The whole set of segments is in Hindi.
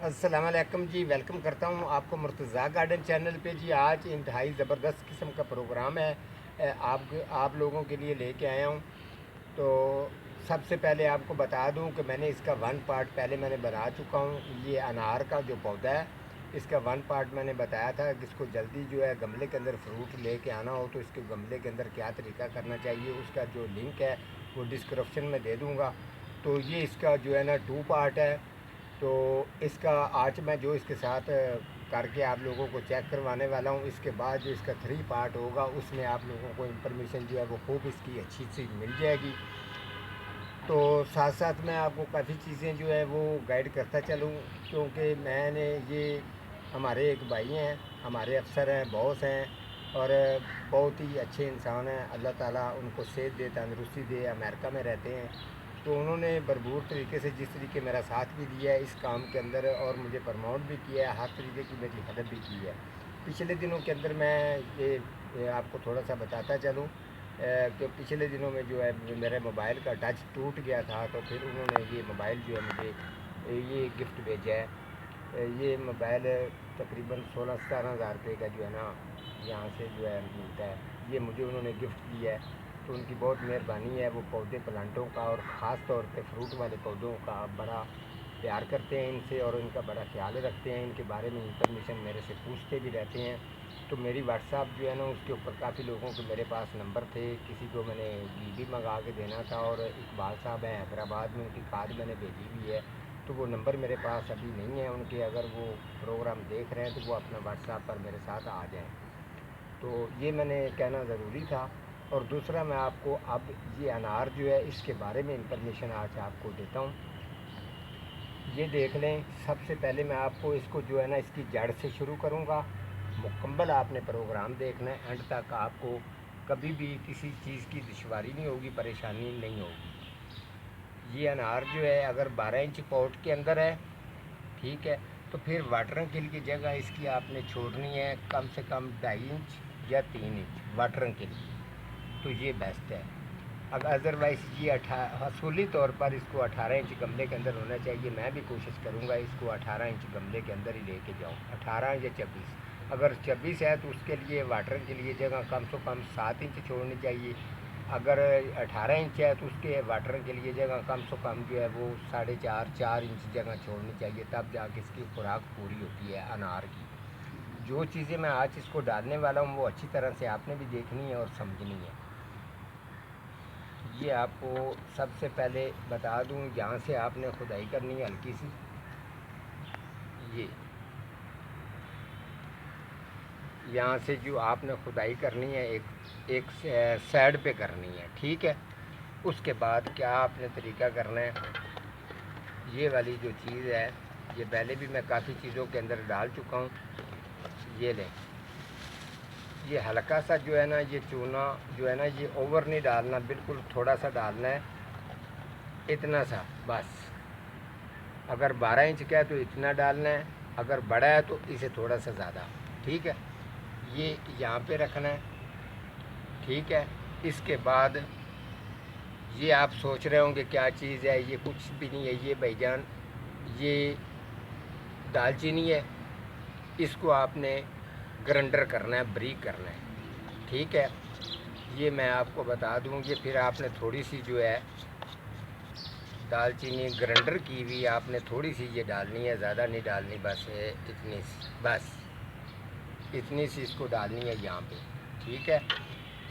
अस्सलाम वालेकुम जी। वेलकम करता हूँ आपको मुर्तज़ा गार्डन चैनल पे जी। आज इंतहाई ज़बरदस्त किस्म का प्रोग्राम है, आप लोगों के लिए लेके आया हूँ। तो सबसे पहले आपको बता दूँ कि मैंने इसका वन पार्ट पहले मैंने बना चुका हूँ। ये अनार का जो पौधा है, इसका वन पार्ट मैंने बताया था कि इसको जल्दी जो है गमले के अंदर फ्रूट लेके आना हो तो इसके गमले के अंदर क्या तरीका करना चाहिए, उसका जो लिंक है वो डिस्क्रिप्शन में दे दूँगा। तो ये इसका जो है ना 2 पार्ट है। तो इसका आज मैं जो इसके साथ करके आप लोगों को चेक करवाने वाला हूँ। इसके बाद जो इसका 3 पार्ट होगा उसमें आप लोगों को इंफॉर्मेशन जो है वो खूब इसकी अच्छी सी मिल जाएगी। तो साथ साथ मैं आपको काफ़ी चीज़ें जो है वो गाइड करता चलूँ, क्योंकि मैंने ये हमारे एक भाई हैं, हमारे अफसर हैं, बॉस हैं और बहुत ही अच्छे इंसान हैं। अल्लाह ताला उनको सेहत दे, तंदरुस्ती दे। अमेरिका में रहते हैं। तो उन्होंने भरपूर तरीके से जिस तरीके मेरा साथ भी दिया है इस काम के अंदर और मुझे प्रमोट भी किया है, हर तरीके की मेरी हेल्प भी की है। पिछले दिनों के अंदर मैं ये आपको थोड़ा सा बताता चलूँ कि पिछले दिनों में जो है मेरे मोबाइल का टच टूट गया था। तो फिर उन्होंने ये मोबाइल जो है मुझे ये गिफ्ट भेजा है। ये मोबाइल तकरीबन 16-17 हज़ार रुपये का जो है ना यहाँ से जो है मिलता है। ये मुझे उन्होंने गिफ्ट दिया है, तो उनकी बहुत मेहरबानी है। वो पौधे प्लांटों का और ख़ास तौर पे फ्रूट वाले पौधों का बड़ा प्यार करते हैं इनसे और इनका बड़ा ख्याल रखते हैं। इनके बारे में इंफॉर्मेशन मेरे से पूछते भी रहते हैं। तो मेरी व्हाट्सएप जो है ना उसके ऊपर काफ़ी लोगों के मेरे पास नंबर थे। किसी को मैंने बीबी मंगा के देना था और इकबाल साहब हैं हैदराबाद में, उनकी कार्ड मैंने भेजी हुई है। तो वो नंबर मेरे पास अभी नहीं है उनके। अगर वो प्रोग्राम देख रहे हैं तो वो अपना व्हाट्सएप पर मेरे साथ आ जाएं। तो ये मैंने कहना ज़रूरी था। और दूसरा मैं आपको अब ये अनार जो है इसके बारे में इंफॉर्मेशन आज आपको देता हूँ। ये देख लें। सबसे पहले मैं आपको इसको जो है ना इसकी जड़ से शुरू करूँगा। मुकम्मल आपने प्रोग्राम देखना है एंड तक। आपको कभी भी किसी चीज़ की दुश्वारी नहीं होगी, परेशानी नहीं होगी। ये अनार जो है अगर 12 इंच पॉट के अंदर है, ठीक है, तो फिर वाटरिंग के लिए जगह इसकी आपने छोड़नी है कम से कम 2.5 इंच या 3 इंच वाटरिंग के लिए। तो ये बेस्ट है। अगर अदरवाइज़ ये असूली तौर पर इसको 18 इंच गमले के अंदर होना चाहिए। मैं भी कोशिश करूँगा इसको 18 इंच गमले के अंदर ही लेके जाऊँ, 18 या 24। अगर 24 है तो उसके लिए वाटर के लिए जगह कम से कम 7 इंच छोड़नी चाहिए। अगर 18 इंच है तो उसके वाटर के लिए जगह कम से कम जो है वो 4.5-4 इंच जगह छोड़नी चाहिए। तब जाके इसकी खुराक पूरी होती है अनार की। जो चीज़ें मैं आज इसको डालने वाला हूँ वो अच्छी तरह से आपने भी देखनी है और समझनी है। ये आपको सबसे पहले बता दूं, यहाँ से आपने खुदाई करनी है हल्की सी। ये यहाँ से जो आपने खुदाई करनी है एक एक साइड पे करनी है, ठीक है। उसके बाद क्या आपने तरीका करना है, ये वाली जो चीज़ है ये पहले भी मैं काफ़ी चीज़ों के अंदर डाल चुका हूँ। ये लें, ये हल्का सा जो है ना ये चूना जो है ना ये ओवर नहीं डालना, बिल्कुल थोड़ा सा डालना है, इतना सा बस। अगर 12 इंच का है तो इतना डालना है, अगर बड़ा है तो इसे थोड़ा सा ज़्यादा, ठीक है। ये यहाँ पे रखना है, ठीक है। इसके बाद ये आप सोच रहे होंगे क्या चीज़ है, ये कुछ भी नहीं है। ये भाईजान ये दालचीनी है, इसको आपने ग्राइंडर करना है, बारीक करना है, ठीक है। ये मैं आपको बता दूँ, ये फिर आपने थोड़ी सी जो है दालचीनी ग्राइंडर की हुई आपने थोड़ी सी ये डालनी है, ज़्यादा नहीं डालनी, बस इतनी सी, बस इतनी सी इसको डालनी है यहाँ पे, ठीक है।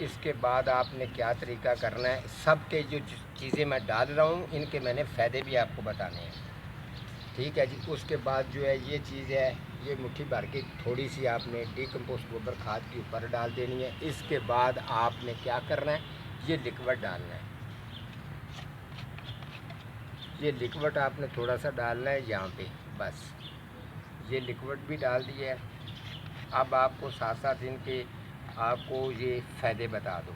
इसके बाद आपने क्या तरीका करना है, सब के जो चीज़ें मैं डाल रहा हूँ इनके मैंने फ़ायदे भी आपको बताने हैं, ठीक है जी। उसके बाद जो है ये चीज़ है, ये मुट्ठी भर के थोड़ी सी आपने डीकम्पोस्ट गोबर खाद के ऊपर डाल देनी है। इसके बाद आपने क्या करना है, ये लिक्विड डालना है। ये लिक्विड आपने थोड़ा सा डालना है यहाँ पे, बस ये लिक्विड भी डाल दिया है। अब आपको साथ साथ इनके आपको ये फ़ायदे बता दूँ।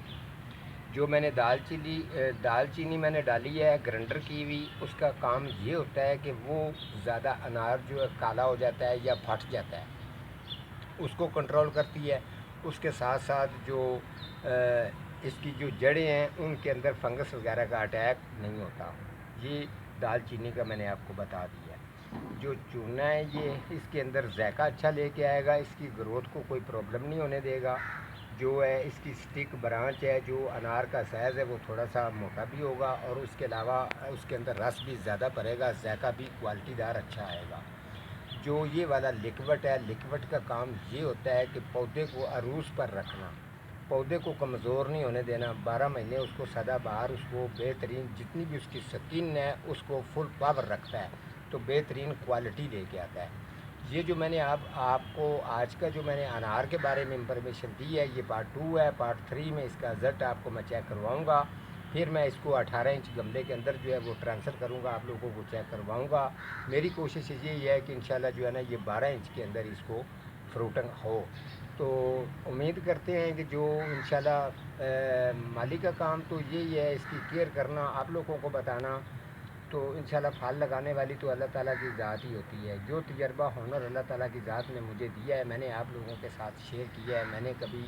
जो मैंने दालचीनी मैंने डाली है ग्राइंडर की हुई, उसका काम ये होता है कि वो ज़्यादा अनार जो है काला हो जाता है या फट जाता है, उसको कंट्रोल करती है। उसके साथ साथ जो इसकी जो जड़ें हैं उनके अंदर फंगस वगैरह का अटैक नहीं होता। ये दालचीनी का मैंने आपको बता दिया। जो चूना है ये इसके अंदर जायका अच्छा लेके आएगा, इसकी ग्रोथ को कोई प्रॉब्लम नहीं होने देगा। जो है इसकी स्टिक ब्रांच है, जो अनार का साइज़ है वो थोड़ा सा मोटा भी होगा और उसके अलावा उसके अंदर रस भी ज़्यादा पड़ेगा, जायका भी क्वालिटीदार अच्छा आएगा। जो ये वाला लिक्विड है, लिक्विड का काम ये होता है कि पौधे को अरूज पर रखना, पौधे को कमज़ोर नहीं होने देना, 12 महीने उसको सदाबहार, उसको बेहतरीन जितनी भी उसकी स्किन है उसको फुल पावर रखता है, तो बेहतरीन क्वालिटी लेके आता है। ये जो मैंने आपको आज का जो मैंने अनार के बारे में इंफॉर्मेशन दी है, ये पार्ट 2 है। पार्ट 3 में इसका रिज़ल्ट आपको मैं चेक करवाऊँगा, फिर मैं इसको 18 इंच गमले के अंदर जो है वो ट्रांसफ़र करूँगा, आप लोगों को चेक करवाऊँगा। मेरी कोशिश यही है कि इंशाल्लाह जो है ना ये 12 इंच के अंदर इसको फ्रूटिंग हो। तो उम्मीद करते हैं कि जो इंशाल्लाह माली का काम तो यही है, इसकी केयर करना, आप लोगों को बताना। तो इंशाल्लाह फल लगाने वाली तो अल्लाह ताला की ज़ात ही होती है। जो तजर्बा हुनर अल्लाह ताला की ज़ात ने मुझे दिया है, मैंने आप लोगों के साथ शेयर किया है। मैंने कभी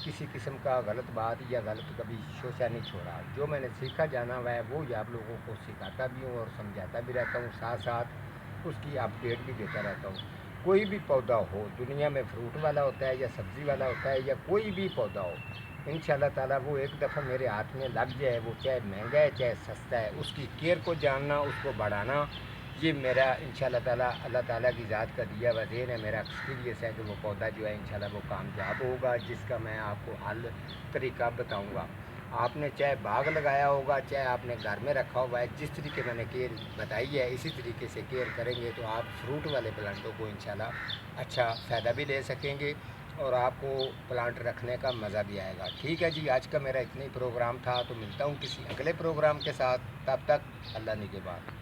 किसी किस्म का गलत बात या गलत कभी शोशा नहीं छोड़ा। जो मैंने सीखा जाना हुआ है वो आप लोगों को सिखाता भी हूँ और समझाता भी रहता हूँ, साथ साथ उसकी अपडेट भी देता रहता हूँ। कोई भी पौधा हो दुनिया में, फ्रूट वाला होता है या सब्ज़ी वाला होता है या कोई भी पौधा हो, इंशाल्लाह ताला वो एक दफ़ा मेरे हाथ में लग जाए, वो चाहे महंगा है चाहे सस्ता है, उसकी केयर को जानना, उसको बढ़ाना, ये मेरा इंशाल्लाह ताला अल्लाह ताला की ज़ात का दिया हुआ देन है। मेरा एक्सपीरियंस है कि वो पौधा जो है इंशाल्लाह वो कामयाब होगा, जिसका मैं आपको हल तरीका बताऊँगा। आपने चाहे बाग लगाया होगा, चाहे आपने घर में रखा हुआ है, जिस तरीके मैंने केयर बताई है इसी तरीके से केयर करेंगे तो आप फ्रूट वाले प्लांटों को इंशाल्लाह अच्छा फ़ायदा भी ले सकेंगे और आपको प्लांट रखने का मज़ा भी आएगा। ठीक है जी, आज का मेरा इतना ही प्रोग्राम था, तो मिलता हूँ किसी अगले प्रोग्राम के साथ। तब तक अल्लाह निगहबान।